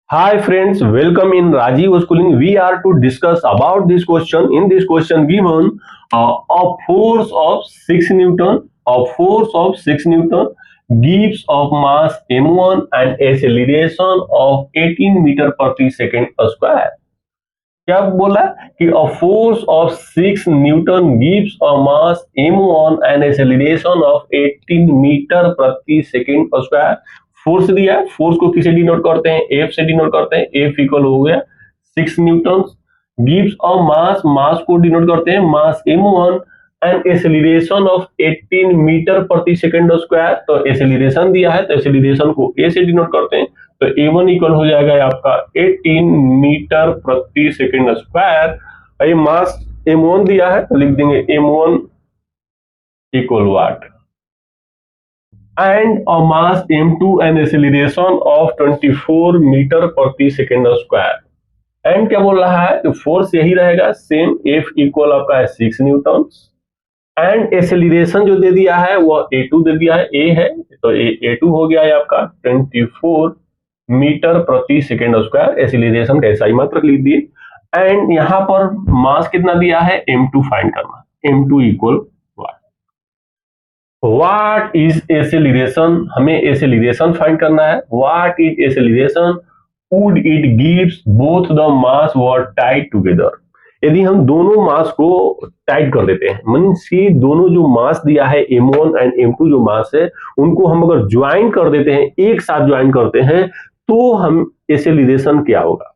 Hi friends, welcome in Rajiv Schooling. We are to discuss about this question. In this question given a force of 6 Newton, gives of mass m1 and acceleration of 18 meter प्रति second square. क्या बोला कि a force of 6 Newton gives a mass m1 and acceleration of 18 metre प्रति second square. Force दिया है, force को किसे denote करते हैं? एफ से डिनोट करते हैं. एफ इक्वल हो गया 6 न्यूटन. गिव्स अ मास, मास को डिनोट करते हैं mass m1 and acceleration of 18 metre प्रति सेकेंड स्क्वायर. तो एक्सेलरेशन दिया है तो एक्सेलरेशन को ए से डिनोट करते हैं. तो a1 इक्वल हो जाएगा आपका 18 मीटर प्रति सेकेंड स्क्वायर. ये मास m1 दिया है तो लिख देंगे m1 equal what and a mass m2 and acceleration of 24 metre प्रति सेकेंड स्क्वायर. एंड क्या बोल रहा है? तो फोर्स यही रहेगा सेम. F इक्वल आपका है 6 न्यूटन एंड एक्सेलरेशन जो दे दिया है वो a2 दे दिया है. A है तो a2 हो गया है आपका 24 मीटर प्रति सेकेंड स्क्वायर. एक्सेलरेशन का ऐसा ही मात्रक लिख दिए. एंड यहाँ पर मास कितना दिया है? m2 फाइंड करना. m2 equal What is acceleration? हमें acceleration फाइंड करना है. What is acceleration? Would it gives both the mass were tied together? यदि हम दोनों मास को टाइट कर देते हैं, मीन्स कि दोनों जो मास दिया है m1 एंड m2 जो मास है उनको हम अगर ज्वाइन कर देते हैं, एक साथ ज्वाइन करते हैं, तो हम एक्सेलरेशन क्या होगा?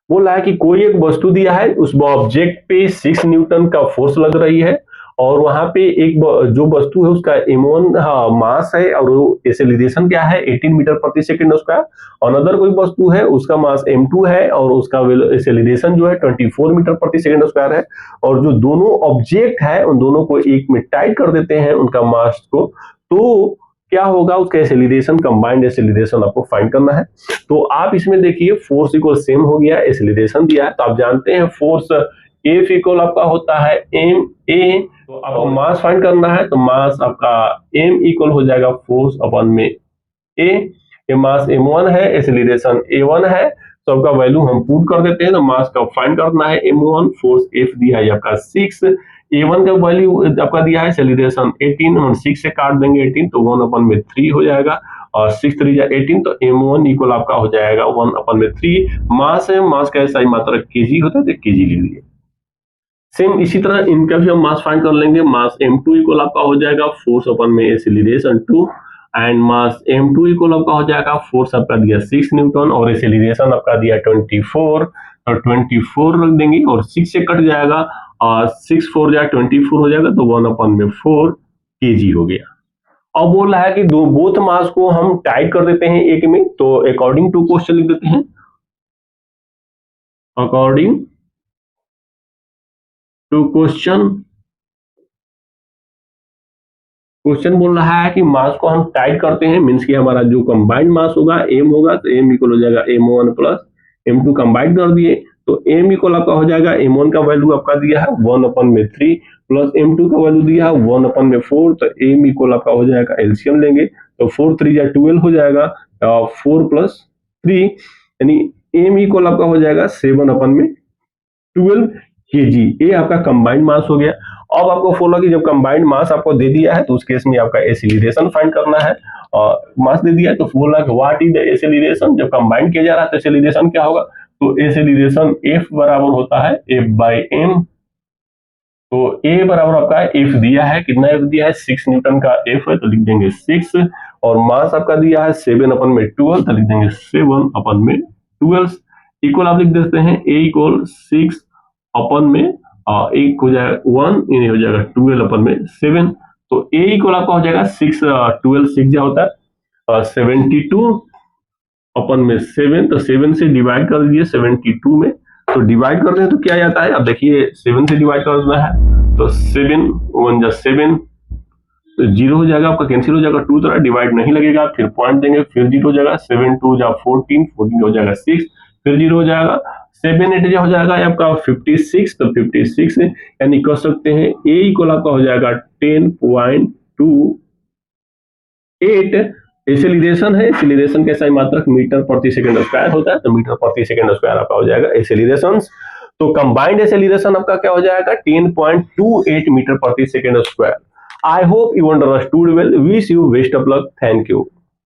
बोला है कि कोई एक वस्तु दिया है, उस ऑब्जेक्ट पे 6 न्यूटन का फोर्स लग रही है और वहां पे एक जो वस्तु है उसका m1 मास है और एक्सेलरेशन क्या है? 18 मीटर प्रति सेकेंड स्क्वायर. अनदर कोई वस्तु है उसका मास m2 है और उसका एक्सेलरेशन जो है 24 मीटर प्रति सेकेंड स्क्वायर है. और जो दोनों ऑब्जेक्ट है उन दोनों को एक में टाइट कर देते हैं उनका मास को, तो क्या होगा? उसका एक्सेलरेशन, कंबाइंड एक्सेलरेशन आपको फाइंड करना है. तो आप इसमें देखिए फोर्स इक्वल सेम हो गया, एक्सेलरेशन दिया है तो आप जानते हैं फोर्स F इक्वल आपका होता है एम ए. तो आपको मास फाइंड करना है तो मास आपका m इक्वल हो जाएगा फोर्स अपन में a. ये मास m1 है, एक्सेलरेशन a1 है, तो आपका वैल्यू हम पुट कर देते हैं. तो मास का फाइंड करना है m1, फोर्स F दिया है आपका 6, a1 का वैल्यू आपका दिया है एक्सेलरेशन 18 और 6 से काट देंगे 18 तो 1/3 हो जाएगा और 6 3 जा 18 तो m1 इक्वल आपका हो जाएगा 1/3. मास है, मास का ऐसा ही मात्रक kg होता है तो kg ले लिए. सेम इसी तरह इनका भी हम मास फाइंड कर लेंगे. मास m2 इक्वल आपका हो जाएगा फोर्स अपन में acceleration 2 and mass m2 equal आपका हो जाएगा फोर्स आपका दिया 6 न्यूटन और एक्सेलरेशन आपका दिया 24. तो 24 रख देंगे और 6 से कट जाएगा और 6 4 जा 24 हो जाएगा तो 1/4 kg हो गया. अब बोल रहा है कि दो बोथ मास को हम टाइट कर देते हैं एक में. तो अकॉर्डिंग टू क्वेश्चन लिख देते हैं. अकॉर्डिंग टू क्वेश्चन बोल रहा है कि मास को हम टाइट करते हैं, मीन्स कि हमारा जो कंबाइंड मास होगा m होगा तो m इक्वल हो जाएगा m1 प्लस m2 कंबाइंड कर दिए तो m इक्वल आपका हो जाएगा m1 का वैल्यू आपका दिया है 1/3 प्लस m2 का वैल्यू दिया है 1/4 तो m इक्वल आपका हो जाएगा एलसीएम लेंगे तो 4 3 जा 12 हो जाएगा 4 + 3 यानी m इक्वल आपका हो जाएगा 7/12 kg. ये आपका कंबाइंड मास हो गया. अब आपको फॉलो कि जब कंबाइंड मास आपको दे दिया है तो उस केस में आपका एक्सेलरेशन फाइंड करना है. और मास दे दिया है तो बोला कि व्हाट इज द एक्सेलरेशन. जब कंबाइंड किया जा रहा है तो एक्सेलरेशन क्या होगा? तो एक्सेलरेशन F बराबर होता है F/m. तो A बराबर आपका F दिया है, कितना F दिया है? 6 न्यूटन का F है तो लिख देंगे 6 और मास आपका दिया है 7/12 तो लिख देंगे 7/12 इक्वल आप लिख देते हैं A इक्वल 6 अपन में एक हो जाएगा 1 यानी हो जाएगा 12/7. तो A इक्वल आपका हो जाएगा 6 12 6 जा होता है 72 अपन में 7 तो 7 से डिवाइड कर दीजिए 72 में. तो डिवाइड करते हैं तो क्या आता है? अब देखिए 7 से डिवाइड करना है तो 7 1 जा 7 तो 0 हो जाएगा आपका, कैंसिल हो जाएगा. 2 तरह डिवाइड नहीं लगेगा, फिर पॉइंट देंगे, फिर 0 हो जाएगा. 7 2 जा 14 14 हो जाएगा 6 फिर 0 हो जाएगा. 7 8 हो जाएगा आपका 56 तो 56 यानी कह सकते हैं A इक्वल आपका हो जाएगा 10.28 एसिलरेशन है, एसिलरेशन का सही मात्रक मीटर प्रति सेकंड स्क्वायर होता है, तो मीटर प्रति सेकंड स्क्वायर आपका हो जाएगा एसिलरेशन। तो कंबाइंड एसिलरेशन आपका क्या हो जाएगा 10.28 मीटर प्रति second square. I hope you understood well, wish you best of luck, thank you.